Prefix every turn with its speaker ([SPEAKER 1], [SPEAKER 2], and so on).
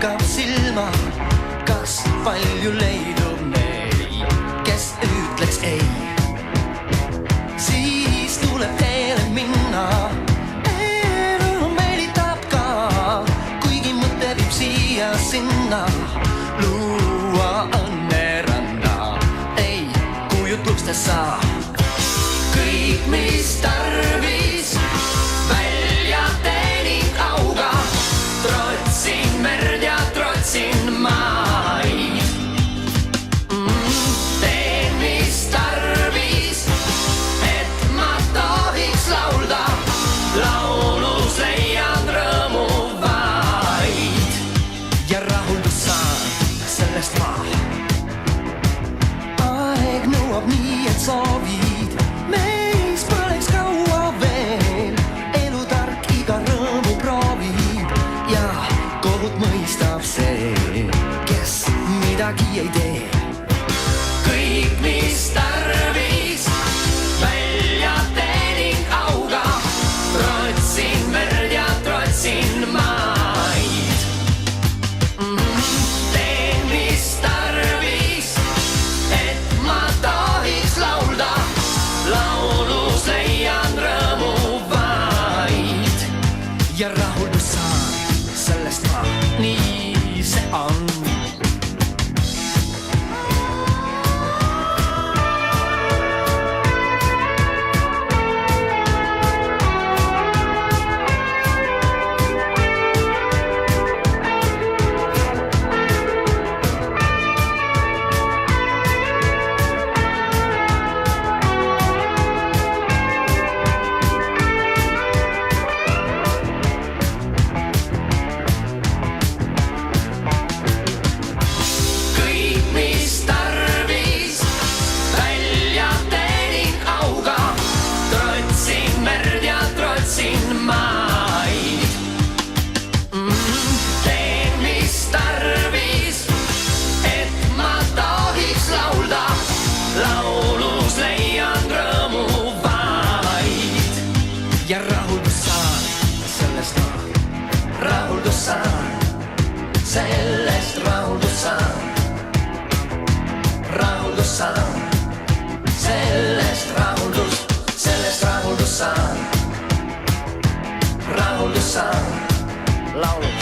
[SPEAKER 1] torkab silma, kas palju leidub neid, kes ütleks ei. Siis tuleb teele minna, elu meelitab ka, kuigi mõte viib siia sinna, luua õnneranda, ei kujutlustessa. Kõik, mis tarvis, välja teening auga, trotsin merd ja trotsin maid. Teen, mis tarvis, et ma tohiks laulda, laulus leian rõõmu vaid. Ja rahuldus saan sellest ma. Aeg nõuab nii, et soovid, meis põleks kaua veel, elutark iga rõõmu proovib ja kohut mõistab see, kes midagi ei tee. Kõik, mis tarvis, välja teening auga, trotsin merd ja trotsin maid. Teen, mis tarvis, et ma tohiks laulda, laulus leian rõõmu vaid. Ja rahuldus saan sellest ma, nii see on. Laulus leian rõõmu vaid. Ja rahuldus saan sellest ma, rahuldus saan, sellest rahuldus saan, rahuldus saan, sellest rahuldus saan, rahuldus saan, laulu.